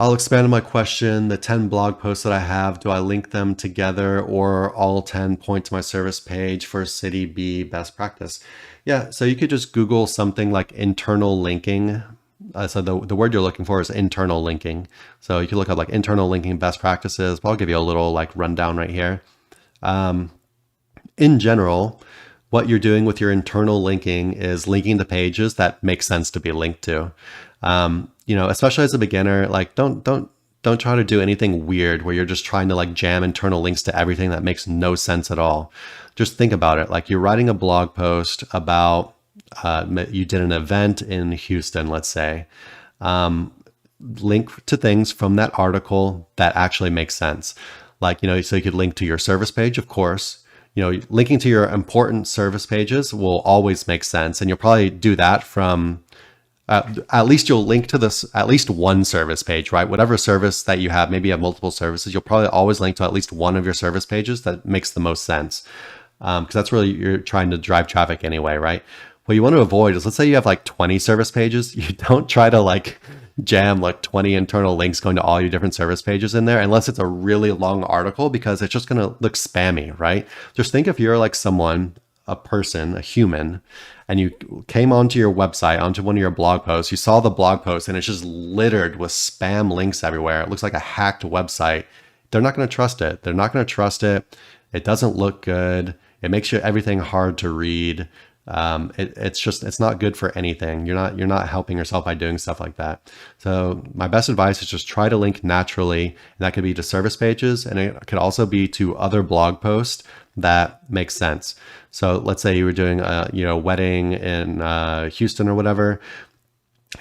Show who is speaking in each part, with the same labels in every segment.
Speaker 1: I'll expand on my question. The 10 blog posts that I have, do I link them together or all 10 point to my service page for city B best practice? Yeah, so you could just Google something like internal linking. So the word you're looking for is internal linking. So you can look up like internal linking best practices, but I'll give you a little like rundown right here. In general, what you're doing with your internal linking is linking to pages that make sense to be linked to. Especially as a beginner, like don't try to do anything weird where you're just trying to like jam internal links to everything that makes no sense at all. Just think about it. Like you're writing a blog post about, you did an event in Houston, let's say. Link to things from that article that actually make sense. Like, so you could link to your service page, of course. Linking to your important service pages will always make sense. And you'll probably do that from, at least you'll link to this, at least one service page, right? Whatever service that you have, maybe you have multiple services, you'll probably always link to at least one of your service pages that makes the most sense. Because that's really, you're trying to drive traffic anyway, right? What you want to avoid is, let's say you have like 20 service pages. You don't try to like jam like 20 internal links going to all your different service pages in there, unless it's a really long article, because it's just going to look spammy, right? Just think if you're like someone, a person, a human, and you came onto your website, onto one of your blog posts, you saw the blog post and it's just littered with spam links everywhere. It looks like a hacked website. They're not going to trust it. They're not going to trust it. It doesn't look good. It makes everything hard to read. It's not good for anything. You're not helping yourself by doing stuff like that. So my best advice is just try to link naturally. And that could be to service pages, and it could also be to other blog posts that make sense. So let's say you were doing a wedding in Houston or whatever.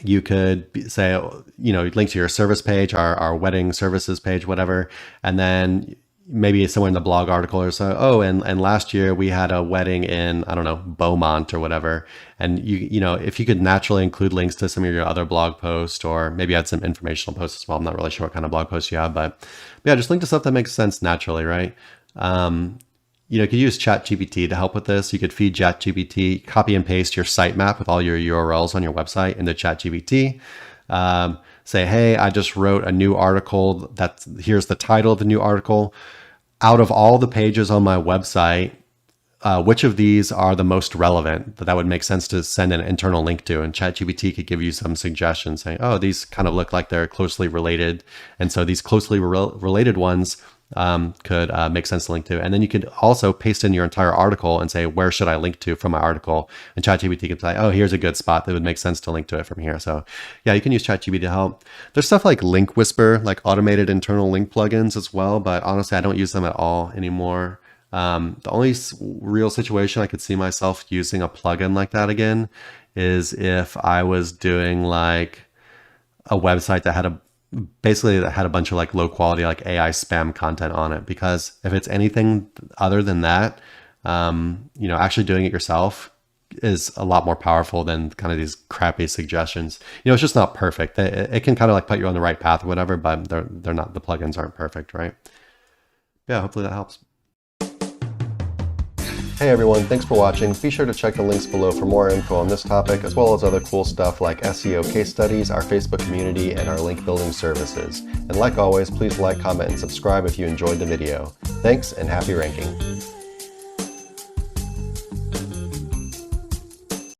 Speaker 1: You could say, link to your service page, our wedding services page, whatever, and then maybe somewhere in the blog article or so, and last year we had a wedding in, I don't know, Beaumont or whatever. And if you could naturally include links to some of your other blog posts, or maybe add some informational posts as well. I'm not really sure what kind of blog posts you have, but yeah, just link to stuff that makes sense naturally, right? You could use ChatGPT to help with this. You could feed ChatGPT, copy and paste your sitemap with all your URLs on your website into ChatGPT. Say, hey, I just wrote a new article. Here's the title of the new article. Out of all the pages on my website, which of these are the most relevant that would make sense to send an internal link to? And ChatGPT could give you some suggestions saying, oh, these kind of look like they're closely related. And so these closely related ones could make sense to link to. And then you could also paste in your entire article and say, where should I link to from my article? And ChatGPT can say, oh, here's a good spot that would make sense to link to it from here. So yeah, you can use ChatGPT to help. There's stuff like Link Whisper, like automated internal link plugins as well. But honestly, I don't use them at all anymore. The only real situation I could see myself using a plugin like that again is if I was doing like a website that had a bunch of like low quality, like AI spam content on it. Because if it's anything other than that, actually doing it yourself is a lot more powerful than kind of these crappy suggestions. It's just not perfect. It can kind of like put you on the right path or whatever, but they're not, the plugins aren't perfect, right? Yeah, hopefully that helps. Hey everyone, thanks for watching. Be sure to check the links below for more info on this topic, as well as other cool stuff like SEO case studies, our Facebook community, and our link building services. And like always, please like, comment, and subscribe if you enjoyed the video. Thanks, and happy ranking.